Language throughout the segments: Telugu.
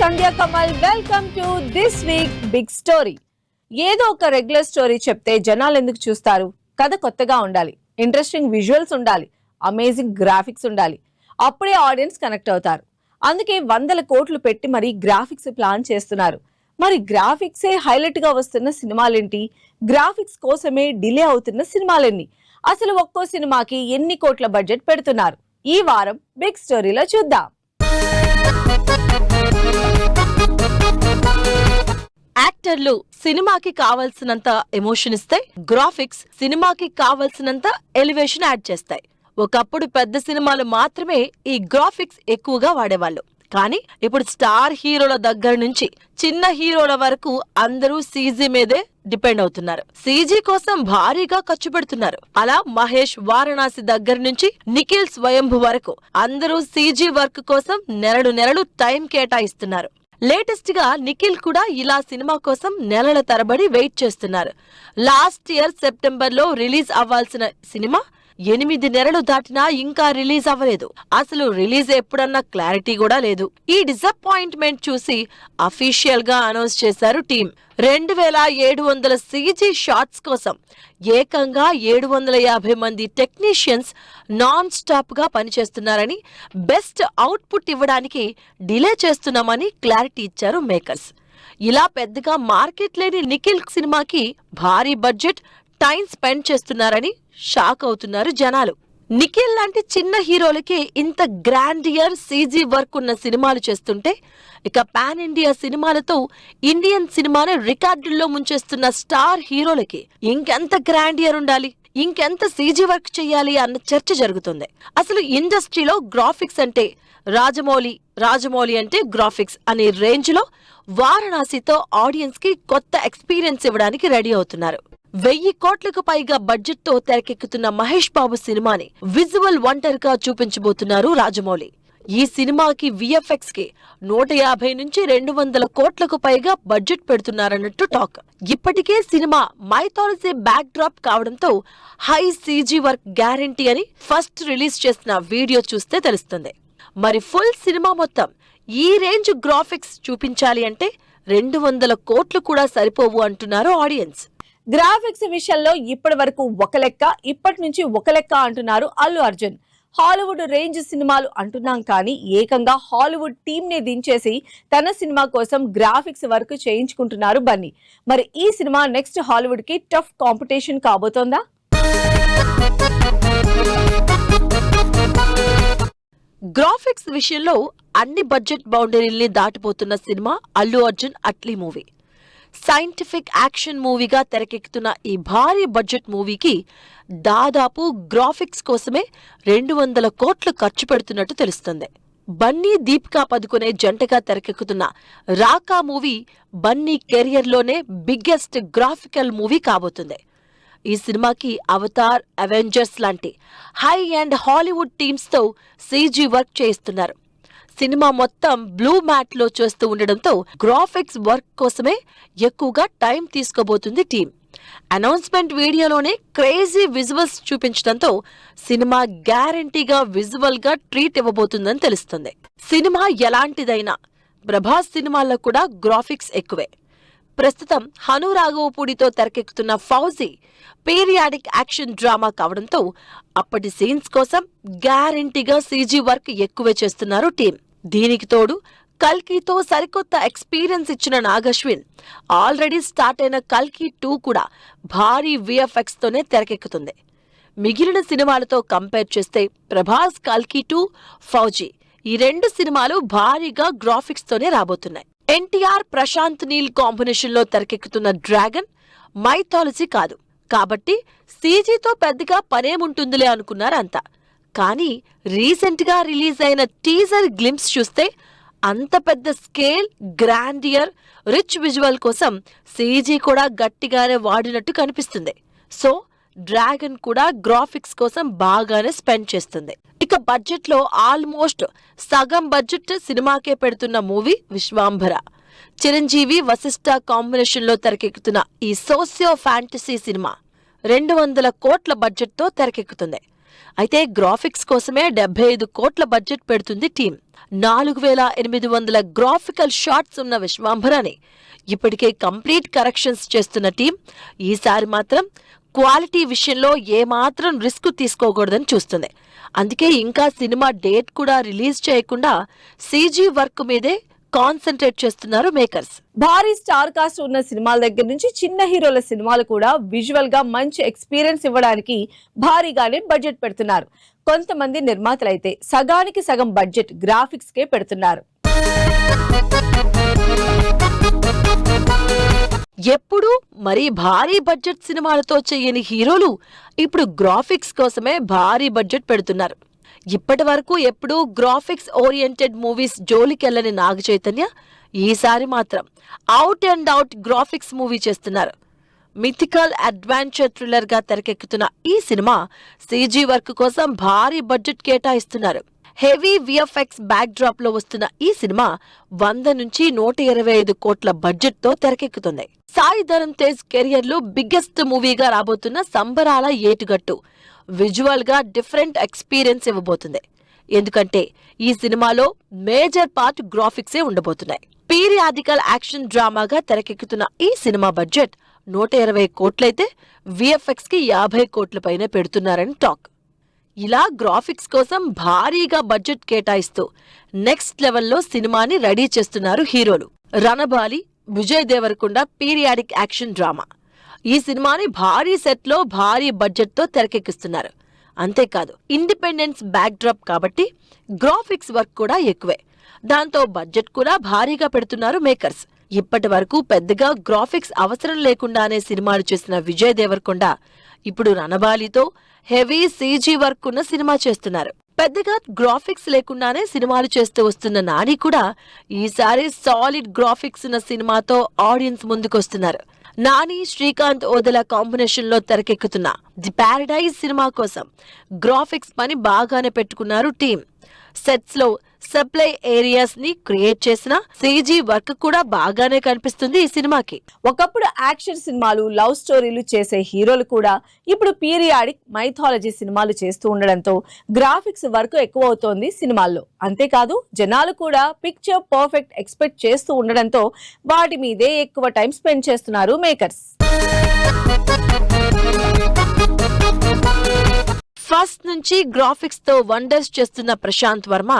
Sandhya Kamal. Welcome to this week big story. ఏదో ఒక రెగ్యులర్ స్టోరీ చెప్తే జనాలు ఎందుకు చూస్తారు? కథ కొత్తగా ఉండాలి, ఇంట్రెస్టింగ్ విజువల్స్ ఉండాలి, అమేజింగ్ గ్రాఫిక్స్ ఉండాలి. అప్పుడే ఆడియన్స్ కనెక్ట్ అవుతారు. అందుకే 100 కోట్లు పెట్టి మరి గ్రాఫిక్స్ ప్లాన్ చేస్తున్నారు. మరి గ్రాఫిక్సే హైలైట్ గా వస్తున్న సినిమాలేంటి? గ్రాఫిక్స్ కోసమే డిలే అవుతున్న సినిమాలెన్ని? అసలు ఒక్కో సినిమాకి ఎన్ని కోట్ల బడ్జెట్ పెడుతున్నారు? ఈ వారం బిగ్ స్టోరీలో చూద్దాం. యాక్టర్లు సినిమాకి కావాల్సినంత ఎమోషన్ ఇస్తే, గ్రాఫిక్స్ సినిమాకి కావాల్సినంత ఎలివేషన్ యాడ్ చేస్తాయి. ఒకప్పుడు పెద్ద సినిమాలు మాత్రమే ఈ గ్రాఫిక్స్ ఎక్కువగా వాడేవాళ్ళు. కానీ ఇప్పుడు స్టార్ హీరోల దగ్గర నుంచి చిన్న హీరోల వరకు అందరూ సీజీ మీదే డిపెండ్ అవుతున్నారు. సీజీ కోసం భారీగా ఖర్చు పెడుతున్నారు. అలా మహేష్ వారణాసి దగ్గర నుంచి నిఖిల్ స్వయంభు వరకు అందరూ సీజీ వర్క్ కోసం నెలలు టైం కేటాయిస్తున్నారు. లేటెస్ట్ గా నిఖిల్ కూడా ఇలా సినిమా కోసం నెలల తరబడి వెయిట్ చేస్తున్నారు. లాస్ట్ ఇయర్ సెప్టెంబర్ లో రిలీజ్ అవ్వాల్సిన సినిమా 8 నెలలు దాటినా ఇంకా రిలీజ్ అవ్వలేదు. అసలు రిలీజ్ ఎప్పుడన్నా క్లారిటీ కూడా లేదు. ఈ డిసప్పాయింట్మెంట్ చూసి అఫీషియల్ గా అనౌన్స్ చేశారు టీం. 2700 సీజీ షాట్స్ కోసం ఏకంగా 750 మంది టెక్నీషియన్స్ నాన్ స్టాప్ గా పనిచేస్తున్నారని, బెస్ట్ అవుట్పుట్ ఇవ్వడానికి డిలే చేస్తున్నామని క్లారిటీ ఇచ్చారు మేకర్స్. ఇలా పెద్దగా మార్కెట్ లేని నిఖిల్ సినిమాకి భారీ బడ్జెట్, టైం స్పెండ్ చేస్తున్నారని షాక్ అవుతున్నారు జనాలు. నిఖిల్ లాంటి చిన్న హీరోలకి ఇంత గ్రాండియర్ సీజీ వర్క్ ఉన్న సినిమాలు చేస్తుంటే, ఇక పాన్ ఇండియా సినిమాలతో ఇండియన్ సినిమాని రికార్డుల్లో ముంచేస్తున్న స్టార్ హీరోలకి ఇంకెంత గ్రాండియర్ ఉండాలి, ఇంకెంత సీజీ వర్క్ చెయ్యాలి అన్న చర్చ జరుగుతుంది. అసలు ఇండస్ట్రీలో గ్రాఫిక్స్ అంటే రాజమౌళి అంటే గ్రాఫిక్స్ అనే రేంజ్ లో వారణాసితో ఆడియన్స్ కి కొత్త ఎక్స్పీరియన్స్ ఇవ్వడానికి రెడీ అవుతున్నారు. 1000 కోట్లకు పైగా బడ్జెట్ తో తెరకెక్కుతున్న మహేష్ బాబు సినిమాని విజువల్ వండర్ గా చూపించబోతున్నారు రాజమౌళి. ఈ సినిమాకి విఎఫ్ఎక్స్ కి 150 నుంచి 200 కోట్లకు పైగా బడ్జెట్ పెడుతున్నారన్నట్టు టాక్. ఇప్పటికే సినిమా మైథాలజీ బ్యాక్ డ్రాప్ కావడంతో హై సీజీ వర్క్ గ్యారంటీ అని ఫస్ట్ రిలీజ్ చేసిన వీడియో చూస్తే తెలుస్తుంది. మరి ఫుల్ సినిమా మొత్తం ఈ రేంజ్ గ్రాఫిక్స్ చూపించాలి అంటే 200 కోట్లు కూడా సరిపోవు అంటున్నారు ఆడియన్స్. గ్రాఫిక్స్ విషయంలో ఇప్పటి వరకు ఒక లెక్క, ఇప్పటి నుంచి ఒక లెక్క అంటున్నారు అల్లు అర్జున్. హాలీవుడ్ రేంజ్ సినిమాలు అంటున్నాం కానీ ఏకంగా హాలీవుడ్ టీమ్ ని దించేసి తన సినిమా కోసం గ్రాఫిక్స్ వర్క్ చేయించుకుంటున్నారు బన్నీ. మరి ఈ సినిమా నెక్స్ట్ హాలీవుడ్ కి టఫ్ కాంపిటీషన్ కాబోతోందా? గ్రాఫిక్స్ విషయంలో అన్ని బడ్జెట్ బౌండరీల్ని దాటిపోతున్న cinema Allu Arjun Atlee movie. Scientific action మూవీగా తెరకెక్కుతున్న ఈ భారీ బడ్జెట్ మూవీకి దాదాపు గ్రాఫిక్స్ కోసమే 200 కోట్లు ఖర్చు పెడుతున్నట్టు తెలుస్తుంది. బన్నీ దీపికా పదుకొనే జంటగా తెరకెక్కుతున్న రాకా మూవీ బన్నీ కెరియర్లోనే బిగ్గెస్ట్ గ్రాఫికల్ మూవీ కాబోతుంది. ఈ సినిమాకి అవతార్, అవెంజర్స్ లాంటి హై అండ్ హాలీవుడ్ టీమ్స్ తో సీజీ వర్క్ చేయిస్తున్నారు. సినిమా మొత్తం బ్లూ మ్యాట్ లో చేస్తూ ఉండడంతో గ్రాఫిక్స్ వర్క్ కోసమే ఎక్కువగా టైం తీసుకోబోతుంది టీం. అనౌన్స్మెంట్ వీడియోలోనే క్రేజీ విజువల్స్ చూపించడంతో సినిమా గ్యారంటీగా విజువల్ గా ట్రీట్ ఇవ్వబోతుందని తెలుస్తుంది. సినిమా ఎలాంటిదైనా ప్రభాస్ సినిమాల్లో కూడా గ్రాఫిక్స్ ఎక్కువే. ప్రస్తుతం హను రాఘవపూడితో తెరకెక్కుతున్న ఫౌజీ పీరియాడిక్ యాక్షన్ డ్రామా కావడంతో అప్పటి సీన్స్ కోసం గ్యారంటీగా సీజీ వర్క్ ఎక్కువే చేస్తున్నారు టీం. దీనికి తోడు కల్కితో సరికొత్త ఎక్స్పీరియన్స్ ఇచ్చిన నాగశ్విన్ ఆల్రెడీ స్టార్ట్ అయిన కల్కి 2 కూడా భారీ విఎఫ్ఎక్స్ తోనే తెరకెక్కుతుంది. మిగిలిన సినిమాలతో కంపేర్ చేస్తే ప్రభాస్, కల్కి 2, ఫౌజీ ఈ 2 సినిమాలు భారీగా గ్రాఫిక్స్ తోనే రాబోతున్నాయి. ఎన్టీఆర్, ప్రశాంత్ నీల్ కాంబినేషన్ లో తెరకెక్కుతున్న డ్రాగన్ మైథాలజీ కాదు కాబట్టి సీజీతో పెద్దగా పనేముంటుందిలే అనుకున్నారంతా. కానీ రీసెంట్ గా రిలీజ్ అయిన టీజర్ గ్లింప్స్ చూస్తే అంత పెద్ద స్కేల్, గ్రాండియర్, రిచ్ విజువల్ కోసం సీజీ కూడా గట్టిగానే వాడినట్టు కనిపిస్తుంది. సో డ్రాగన్ కూడా గ్రాఫిక్స్ కోసం బాగానే స్పెండ్ చేస్తుంది. ఇక బడ్జెట్ లో ఆల్మోస్ట్ సగం బడ్జెట్ సినిమాకే పెడుతున్న మూవీ విశ్వాంభర. చిరంజీవి, వశిష్ఠ కాంబినేషన్ లో తెరకెక్కుతున్న ఈ సోషియో ఫ్యాంటసీ సినిమా 200 కోట్ల బడ్జెట్ తో తెరకెక్కుతుంది. అయితే గ్రాఫిక్స్ కోసమే 75 కోట్ల బడ్జెట్ పెడుతుంది టీం. 4800 గ్రాఫికల్ షాట్స్ ఉన్న విశ్వాంభరాని ఇప్పటికే కంప్లీట్ కరెక్షన్స్ చేస్తున్న టీం ఈసారి మాత్రం క్వాలిటీ విషయంలో ఏమాత్రం రిస్క్ తీసుకోకూడదని చూస్తుంది. అందుకే ఇంకా సినిమా డేట్ కూడా రిలీజ్ చేయకుండా సీజీ వర్క్ మీదే కాన్సంట్రేట్ చేస్తున్నారు మేకర్స్. భారీ స్టార్ కాస్ట్ ఉన్న సినిమాల దగ్గర నుంచి చిన్న హీరోల సినిమాలు కూడా విజువల్ గా మంచి ఎక్స్పీరియన్స్ ఇవ్వడానికి భారీగానే బడ్జెట్ పెడుతున్నారు. కొంతమంది నిర్మాతలైతే సగానికి సగం బడ్జెట్ గ్రాఫిక్స్ కే పెడుతున్నారు. ఎప్పుడు మరీ భారీ బడ్జెట్ సినిమాలతో చేయని హీరోలు ఇప్పుడు గ్రాఫిక్స్ కోసమే భారీ బడ్జెట్ పెడుతున్నారు. ఇప్పటి వరకు ఎప్పుడూ గ్రాఫిక్స్ ఓరియంటెడ్ మూవీస్ జోలికెళ్లని నాగ చైతన్య ఈసారి మాత్రం out and out graphics movie చేస్తున్నారు. మిథికల్ అడ్వెంచర్ థ్రిల్లర్ గా తెరకెక్కుతున్న ఈ సినిమా సీజీ వర్క్ కోసం భారీ బడ్జెట్ కేటాయిస్తున్నారు. హెవీ విఎఫ్ఎక్స్ బ్యాక్ డ్రాప్ లో వస్తున్న ఈ సినిమా 100 నుంచి 125 కోట్ల బడ్జెట్ తో తెరకెక్కుతుంది. సాయి ధరమ్ తేజ్ కెరియర్ లో బిగ్గెస్ట్ మూవీగా రాబోతున్న సంబరాల ఏటుగట్టు విజువల్ గా డిఫరెంట్ ఎక్స్పీరియన్స్ ఇవ్వబోతుంది. ఎందుకంటే ఈ సినిమాలో మేజర్ పార్ట్ గ్రాఫిక్సే ఉండబోతున్నాయి. పీరియాడికల్ యాక్షన్ డ్రామాగా తెరకెక్కుతున్న ఈ సినిమా బడ్జెట్ 120 కోట్లయితే విఎఫ్ఎక్స్ కి 50 కోట్ల పైన పెడుతున్నారని టాక్. ఇలా గ్రాఫిక్స్ కోసం భారీగా బడ్జెట్ కేటాయిస్తూ నెక్స్ట్ లెవెల్లో సినిమాని రెడీ చేస్తున్నారు హీరోలు. Ranabali, Vijay Deverakonda periodic action drama. ఈ సినిమాని భారీ సెట్ లో భారీ బడ్జెట్ తో తెరకెక్కిస్తున్నారు. అంతేకాదు ఇండిపెండెన్స్ బ్యాక్ డ్రాప్ కాబట్టి గ్రాఫిక్స్ వర్క్ కూడా ఎక్కువే. దాంతో బడ్జెట్ కూడా భారీగా పెడుతున్నారు మేకర్స్. ఇప్పటి వరకు పెద్దగా గ్రాఫిక్స్ అవసరం లేకుండానే సినిమాలు చేసిన విజయ్ దేవరకొండ ఇప్పుడు రణబాలితో హెవీ సీజీ వర్క్ ఉన్న సినిమా చేస్తున్నారు. పెద్దగా గ్రాఫిక్స్ లేకుండానే సినిమాలు చేస్తూ వస్తున్న నాని కూడా ఈసారి సాలిడ్ గ్రాఫిక్స్ ఉన్న సినిమాతో ఆడియన్స్ ముందుకొస్తున్నారు. నాని, శ్రీకాంత్ ఓదెల కాంబినేషన్ లో తెరకెక్కుతున్న ది ప్యారడైజ్ సినిమా కోసం గ్రాఫిక్స్ పని బాగానే పెట్టుకున్నారు టీం. సెట్స్ లో సప్లై ఏరియాస్ ని క్రియేట్ చేసిన సీజీ వర్క్ కూడా బాగానే కనిపిస్తుంది ఈ సినిమాకి. ఒకప్పుడు యాక్షన్ సినిమాలు, లవ్ స్టోరీలు చేసే హీరోలు కూడా ఇప్పుడు పీరియాడిక్, మైథాలజీ సినిమాలు చేస్తూ ఉండడంతో గ్రాఫిక్స్ వర్క్ ఎక్కువ అవుతోంది సినిమాల్లో. అంతేకాదు జనాలు కూడా పిక్చర్ పర్ఫెక్ట్ ఎక్స్పెక్ట్ చేస్తూ ఉండడంతో వాటి మీదే ఎక్కువ టైం స్పెండ్ చేస్తున్నారు మేకర్స్. ఫస్ట్ నుంచి గ్రాఫిక్స్ తో వండర్స్ చేస్తున్న ప్రశాంత్ వర్మ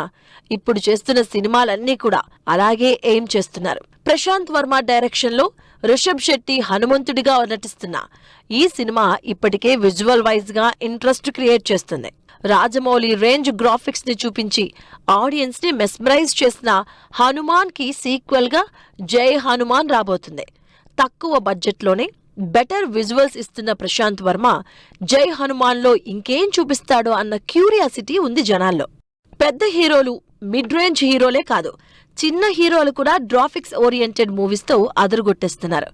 ఇప్పుడు చేస్తున్న సినిమాలన్నీ కూడా అలాగే ఎయిమ్ చేస్తున్నారు. ప్రశాంత్ వర్మ డైరెక్షన్ లో రిషబ్ శెట్టి హనుమంతుడిగా నటిస్తున్న ఈ సినిమా ఇప్పటికే విజువల్ వైజ్ గా ఇంట్రెస్ట్ క్రియేట్ చేస్తుంది. రాజమౌళి రేంజ్ గ్రాఫిక్స్ ని చూపించి ఆడియన్స్ ని మెస్మరైజ్ చేసిన హనుమాన్ కి సీక్వెల్ గా జై హనుమాన్ రాబోతుంది. తక్కువ బడ్జెట్ లోనే బెటర్ విజువల్స్ ఇస్తున్న ప్రశాంత్ వర్మ జై హనుమాన్ లో ఇంకేం చూపిస్తాడో అన్న క్యూరియాసిటీ ఉంది జనాల్లో. పెద్ద హీరోలు, మిడ్ రేంజ్ హీరోలే కాదు, చిన్న హీరోలు కూడా గ్రాఫిక్స్ ఓరియంటెడ్ మూవీస్ తో అదరగొట్టేస్తున్నారు.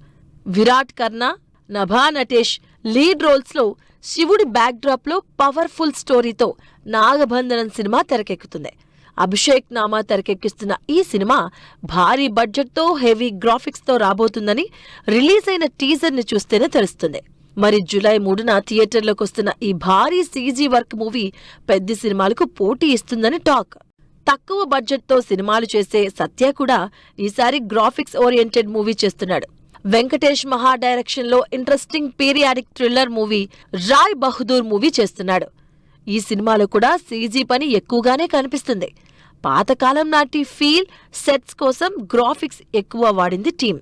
విరాట్ కర్ణ, నభా నటేష్ లీడ్ రోల్స్ లో శివుడి బ్యాక్ డ్రాప్ లో పవర్ఫుల్ స్టోరీతో నాగబంధనం సినిమా తెరకెక్కుతుంది. అభిషేక్ నామా తెరకెక్కిస్తున్న ఈ సినిమా భారీ బడ్జెట్ తో హెవీ గ్రాఫిక్స్ తో రాబోతుందని రిలీజ్ అయిన టీజర్ ని చూస్తేనే తెలుస్తుంది. మరి జూలై 3న థియేటర్లోకి వస్తున్న ఈ భారీ సీజీ వర్క్ మూవీ పెద్ద సినిమాలకు పోటీ ఇస్తుందని టాక్. తక్కువ బడ్జెట్ తో సినిమాలు చేసే సత్య కూడా ఈసారి గ్రాఫిక్స్ ఓరియంటెడ్ మూవీ చేస్తున్నాడు. వెంకటేష్ మహా డైరెక్షన్ లో interesting periodic thriller movie Rai Bahadur movie చేస్తున్నాడు. ఈ సినిమాలో కూడా సీజీ పని ఎక్కువగానే కనిపిస్తుంది. పాతకాలం నాటి ఫీల్, సెట్స్ కోసం గ్రాఫిక్స్ ఎక్కువ వాడింది టీం.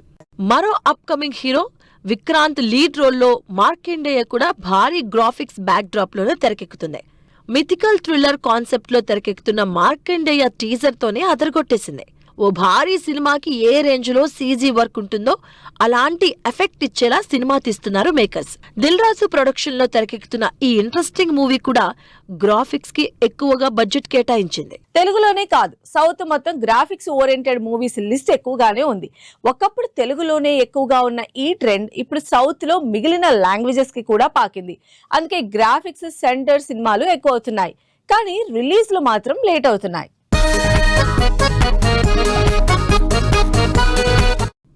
మరో అప్కమింగ్ హీరో విక్రాంత్ లీడ్ రోల్లో మార్కండేయ కూడా భారీ గ్రాఫిక్స్ బ్యాక్ డ్రాప్ లోనే తెరకెక్కుతుంది. మిథికల్ థ్రిల్లర్ కాన్సెప్ట్ లో తెరకెక్కుతున్న మార్కండేయ టీజర్ తోనే అదరగొట్టేసింది. ఓ భారీ సినిమాకి ఏ రేంజ్ లో సీజీ వర్క్ ఉంటుందో అలాంటి ఎఫెక్ట్ ఇచ్చేలా సినిమా తీస్తున్నారు మేకర్స్. దిల్ రాజు ప్రొడక్షన్ లో తెరకెక్కుతున్న ఈ ఇంట్రెస్టింగ్ మూవీ కూడా గ్రాఫిక్స్ కి ఎక్కువగా బడ్జెట్ కేటాయించింది. తెలుగులోనే కాదు, సౌత్ మొత్తం గ్రాఫిక్స్ ఓరియంటెడ్ మూవీస్ లిస్ట్ ఎక్కువగానే ఉంది. ఒకప్పుడు తెలుగులోనే ఎక్కువగా ఉన్న ఈ ట్రెండ్ ఇప్పుడు సౌత్ లో మిగిలిన లాంగ్వేజెస్ కి కూడా పాకింది. అందుకే గ్రాఫిక్స్ సెంటర్ సినిమాలు ఎక్కువ అవుతున్నాయి, కానీ రిలీజ్లు మాత్రం లేట్ అవుతున్నాయి.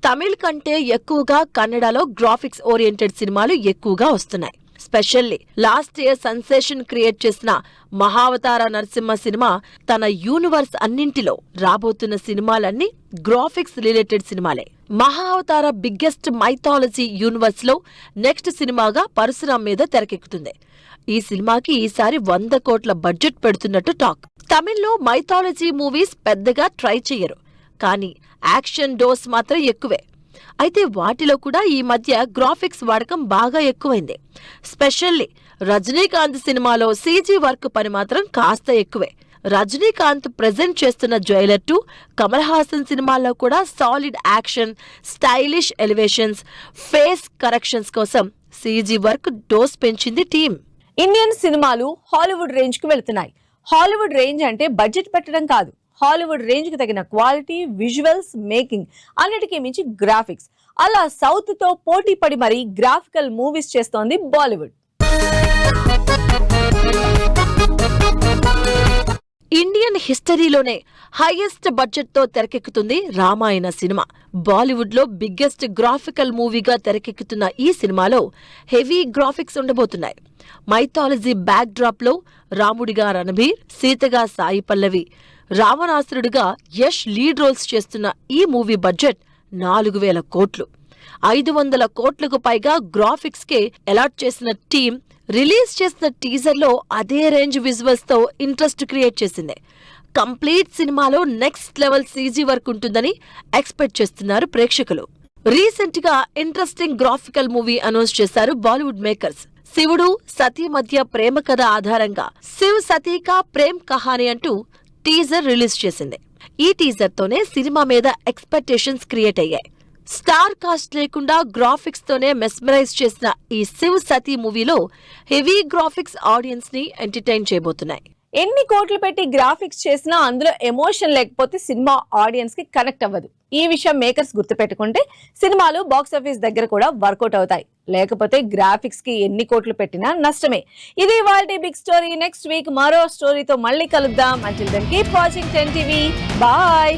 తమిళ్ కంటే ఎక్కువగా కన్నడలో గ్రాఫిక్స్ ఓరియంటెడ్ సినిమాలు ఎక్కువగా వస్తున్నాయి. Specially last year sensation create చేసిన మహావతార నరసింహ సినిమా తన యూనివర్స్ అన్నింటిలో రాబోతున్న సినిమాలన్నీ గ్రాఫిక్స్ రిలేటెడ్ సినిమాలే. మహావతార బిగ్గెస్ట్ మైథాలజీ యూనివర్స్ లో నెక్స్ట్ సినిమాగా పరశురాం మీద తెరకెక్కుతుంది. ఈ సినిమాకి ఈసారి 100 కోట్ల బడ్జెట్ పెడుతున్నట్టు టాక్. తమిళ్లో మైథాలజీ మూవీస్ పెద్దగా ట్రై చెయ్యరు, కానీ యాక్షన్ డోస్ మాత్రం ఎక్కువే. అయితే వాటిలో కూడా ఈ మధ్య గ్రాఫిక్స్ వాడకం బాగా ఎక్కువైంది. స్పెషల్లీ రజనీకాంత్ సినిమాలో సీజీ వర్క్ పని మాత్రం కాస్త ఎక్కువే. రజనీకాంత్ ప్రెజెంట్ చేస్తున్న జైలర్ 2, కమల్ హాసన్ సినిమాల్లో కూడా solid action, stylish elevations, face corrections కోసం సీజీ వర్క్ డోస్ పెంచింది టీం. ఇండియన్ సినిమాలు హాలీవుడ్ రేంజ్ కు వెళ్తున్నాయి. హాలీవుడ్ రేంజ్ అంటే బడ్జెట్ పెట్టడం కాదు, హాలీవుడ్ రేంజ్ కి తగిన క్వాలిటీ, విజువల్స్, మేకింగ్, అన్నిటికీ మించి గ్రాఫిక్స్. అలా సౌత్ తో పోటీ పడి మరీ గ్రాఫికల్ మూవీస్ చేస్తోంది బాలీవుడ్. ఇండియన్ హిస్టరీలోనే హైయెస్ట్ బడ్జెట్ తో తెరకెక్కుతుంది రామాయణ సినిమా. బాలీవుడ్ లో బిగ్గెస్ట్ గ్రాఫికల్ మూవీగా తెరకెక్కుతున్న ఈ సినిమాలో హెవీ గ్రాఫిక్స్ ఉండబోతున్నాయి. మైథాలజీ బ్యాక్ డ్రాప్ లో రాముడిగా రణబీర్, సీతగా సాయి పల్లవి, రావణాసురుడిగా యష్ లీడ్ రోల్స్ చేస్తున్న ఈ మూవీ బడ్జెట్ 4000 కోట్లు. 500 కోట్లకు పైగా గ్రాఫిక్స్ కే అలాట్ చేసిన టీం రిలీజ్ చేసిన టీజర్ లో అదే రేంజ్ విజువల్స్ తో ఇంట్రెస్ట్ క్రియేట్ చేసింది. కంప్లీట్ సినిమాలో నెక్స్ట్ లెవెల్ సీజీ వర్క్ ఉంటుందని ఎక్స్పెక్ట్ చేస్తున్నారు ప్రేక్షకులు. రీసెంట్ గా ఇంట్రెస్టింగ్ గ్రాఫికల్ మూవీ అనౌన్స్ చేశారు బాలీవుడ్ మేకర్స్. శివుడు సతీ మధ్య ప్రేమ కథ ఆధారంగా శివ్ సతీ కా ప్రేమ్ కహాని అంటూ టీజర్ రిలీజ్ చేసింది. ఈ టీజర్ తోనే సినిమా మీద ఎక్స్పెక్టేషన్స్ క్రియేట్ అయ్యాయి. స్టార్ కాస్ట్ లేకుండా గ్రాఫిక్స్ తోనే మెస్మరైజ్ చేసిన ఈ శివ్ సతీ మూవీలో హెవీ గ్రాఫిక్స్ ఆడియన్స్ ని ఎంటర్టైన్ చేయబోతున్నాయి. ఎన్ని కోట్లు పెట్టి గ్రాఫిక్స్ చేసినా అందులో ఎమోషన్ లేకపోతే సినిమా ఆడియన్స్ కి కనెక్ట్ అవ్వదు. ఈ విషయం మేకర్స్ గుర్తుపెట్టుకుంటే సినిమాలు బాక్స్ ఆఫీస్ దగ్గర కూడా వర్కౌట్ అవుతాయి. లేకపోతే గ్రాఫిక్స్ కి ఎన్ని కోట్లు పెట్టినా నష్టమే. ఇది ఇవాల్టి బిగ్ స్టోరీ. నెక్స్ట్ వీక్ మరో స్టోరీతో మళ్ళీ కలుద్దాం. Until then, keep watching 10TV. Bye.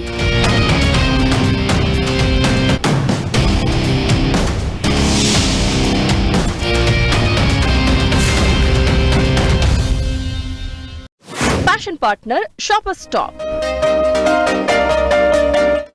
Fashion partner Shoppers Stop.